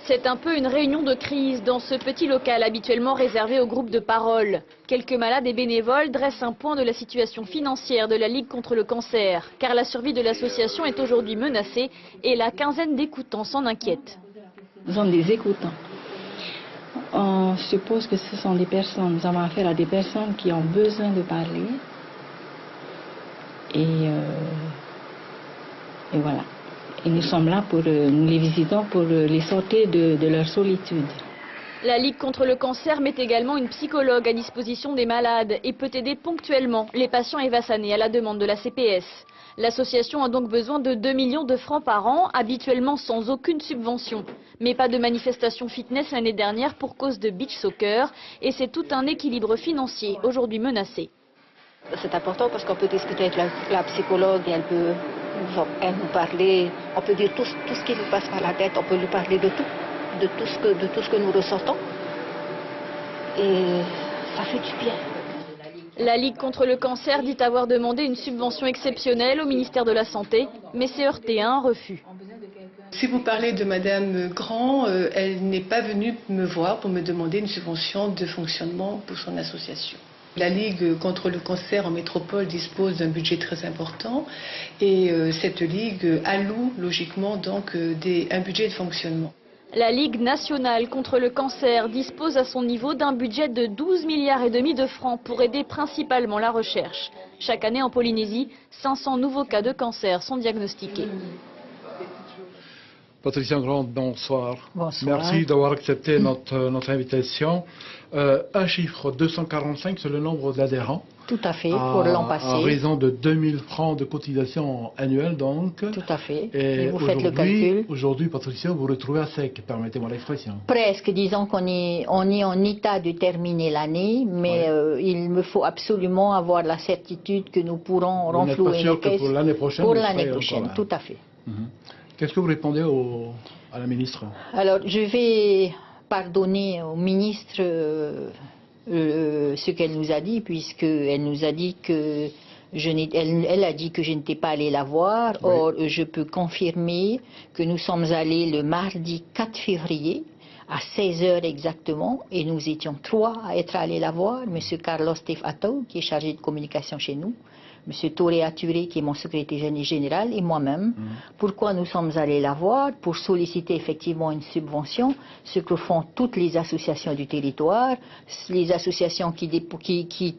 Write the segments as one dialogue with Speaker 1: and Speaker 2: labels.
Speaker 1: C'est un peu une réunion de crise dans ce petit local habituellement réservé au groupe de parole. Quelques malades et bénévoles dressent un point de la situation financière de la Ligue contre le cancer, car la survie de l'association est aujourd'hui menacée et la quinzaine d'écoutants s'en inquiète.
Speaker 2: Nous sommes des écoutants. On suppose que ce sont des personnes, nous avons affaire à des personnes qui ont besoin de parler. Et voilà. Et nous sommes là nous les visitons pour les sortir de leur solitude.
Speaker 1: La Ligue contre le cancer met également une psychologue à disposition des malades et peut aider ponctuellement les patients évassanés à la demande de la CPS. L'association a donc besoin de 2 millions de francs par an, habituellement sans aucune subvention. Mais pas de manifestation fitness l'année dernière pour cause de beach soccer et c'est tout un équilibre financier aujourd'hui menacé.
Speaker 3: C'est important parce qu'on peut discuter avec la psychologue et elle nous parler, on peut dire tout ce qui nous passe par la tête, on peut lui parler de tout ce que nous ressentons. Et ça fait du bien.
Speaker 1: La Ligue contre le cancer dit avoir demandé une subvention exceptionnelle au ministère de la Santé, mais s'est heurté à un refus.
Speaker 4: Si vous parlez de Madame Grand, elle n'est pas venue me voir pour me demander une subvention de fonctionnement pour son association. La Ligue contre le cancer en métropole dispose d'un budget très important et cette Ligue alloue logiquement donc un budget de fonctionnement.
Speaker 1: La Ligue nationale contre le cancer dispose à son niveau d'un budget de 12,5 milliards de francs pour aider principalement la recherche. Chaque année en Polynésie, 500 nouveaux cas de cancer sont diagnostiqués.
Speaker 5: Patricia Grand, bonsoir.
Speaker 2: Bonsoir.
Speaker 5: Merci d'avoir accepté notre invitation. Un chiffre, 245, c'est le nombre d'adhérents.
Speaker 2: Tout à fait, pour l'an passé.
Speaker 5: À raison de 2000 francs de cotisation annuelle, donc.
Speaker 2: Tout à fait.
Speaker 5: Et
Speaker 2: vous faites le calcul.
Speaker 5: Aujourd'hui, Patricia, vous vous retrouvez à sec, permettez-moi l'expression.
Speaker 2: Presque, disons qu'on est en état de terminer l'année, mais il me faut absolument avoir la certitude que nous pourrons renflouer les caisses
Speaker 5: pour l'année prochaine.
Speaker 2: Pour l'année prochaine, tout à fait.
Speaker 5: Qu'est-ce que vous répondez à la ministre?
Speaker 2: Alors, je vais pardonner au ministre ce qu'elle nous a dit, puisqu'elle nous a dit que elle a dit que je n'étais pas allée la voir. Oui. Or, je peux confirmer que nous sommes allés le mardi 4 février à 16 h exactement, et nous étions 3 à être allés la voir, M. Carlos Tefato, qui est chargé de communication chez nous, M. Toréa Turé, qui est mon secrétaire général, et moi-même. Pourquoi nous sommes allés la voir? Pour solliciter effectivement une subvention, ce que font toutes les associations du territoire. Les associations qui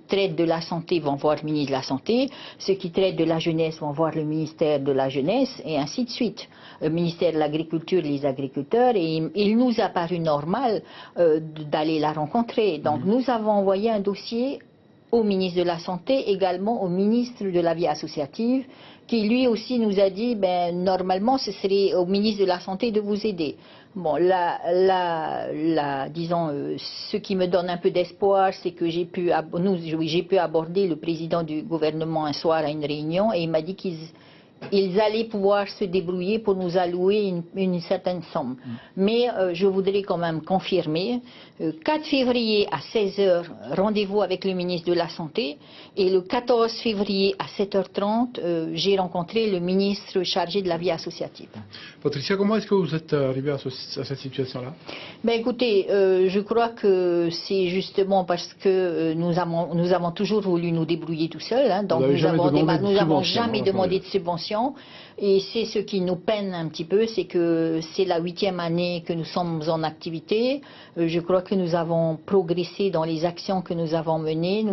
Speaker 2: traitent de la santé vont voir le ministre de la Santé, ceux qui traitent de la jeunesse vont voir le ministère de la Jeunesse, et ainsi de suite. Le ministère de l'Agriculture, les agriculteurs, et il nous a paru normal d'aller la rencontrer. Donc nous avons envoyé un dossier au ministre de la Santé, également au ministre de la Vie associative, qui lui aussi nous a dit, normalement ce serait au ministre de la Santé de vous aider. Bon, disons, ce qui me donne un peu d'espoir, c'est que j'ai pu aborder le président du gouvernement un soir à une réunion, et il m'a dit qu'ils allaient pouvoir se débrouiller pour nous allouer une certaine somme. Mais je voudrais quand même confirmer, 4 février à 16 h, rendez-vous avec le ministre de la Santé, et le 14 février à 7h30, j'ai rencontré le ministre chargé de la vie associative.
Speaker 5: Patricia, comment est-ce que vous êtes arrivée à cette situation-là?
Speaker 2: Écoutez, je crois que c'est justement parce que nous avons toujours voulu nous débrouiller tout seuls, hein, donc nous n'avons jamais demandé de subvention. Et c'est ce qui nous peine un petit peu, c'est que c'est la 8e année que nous sommes en activité. Je crois que nous avons progressé dans les actions que nous avons menées.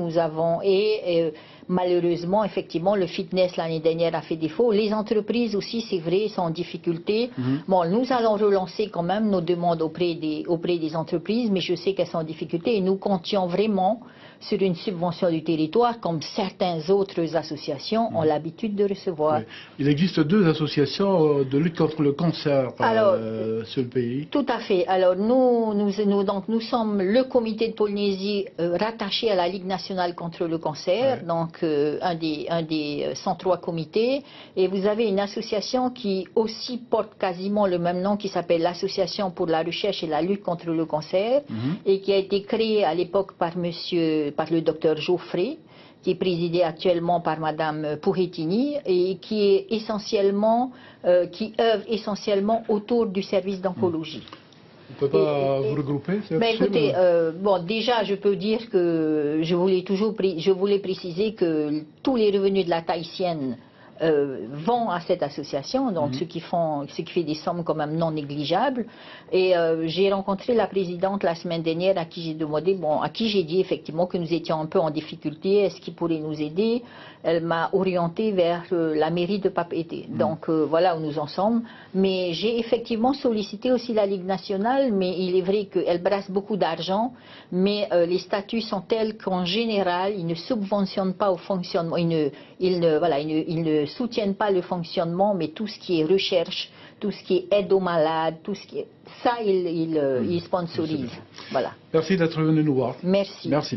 Speaker 2: Malheureusement, effectivement, le fitness l'année dernière a fait défaut. Les entreprises aussi, c'est vrai, sont en difficulté. Bon, nous allons relancer quand même nos demandes auprès des entreprises, mais je sais qu'elles sont en difficulté et nous comptions vraiment sur une subvention du territoire, comme certaines autres associations ont l'habitude de recevoir.
Speaker 5: Oui. Il existe 2 associations de lutte contre le cancer sur le pays.
Speaker 2: Tout à fait. Alors nous sommes le comité de Polynésie rattaché à la Ligue nationale contre le cancer, donc un des 103 comités. Et vous avez une association qui aussi porte quasiment le même nom, qui s'appelle l'Association pour la recherche et la lutte contre le cancer, et qui a été créée à l'époque par le docteur Geoffrey, qui est présidé actuellement par Madame Pouhetini, et qui œuvre essentiellement autour du service d'oncologie.
Speaker 5: ne pouvez pas vous regrouper?
Speaker 2: Mais écoutez, bon, déjà, je peux dire que je voulais préciser que tous les revenus de la Tahitienne vont à cette association, donc ce qui fait des sommes quand même non négligeables. Et j'ai rencontré la présidente la semaine dernière à qui j'ai demandé, à qui j'ai dit effectivement que nous étions un peu en difficulté, est-ce qu'il pourrait nous aider? Elle m'a orienté vers la mairie de Papeete. Donc voilà où nous en sommes. Mais j'ai effectivement sollicité aussi la Ligue nationale, mais il est vrai qu'elle brasse beaucoup d'argent, mais les statuts sont tels qu'en général, ils ne subventionnent pas au fonctionnement, ils ne soutiennent pas le fonctionnement, mais tout ce qui est recherche, tout ce qui est aide aux malades, tout ce qui est... ça, ils sponsorisent. Voilà.
Speaker 5: Merci d'être venu nous voir.
Speaker 2: Merci.
Speaker 5: Merci.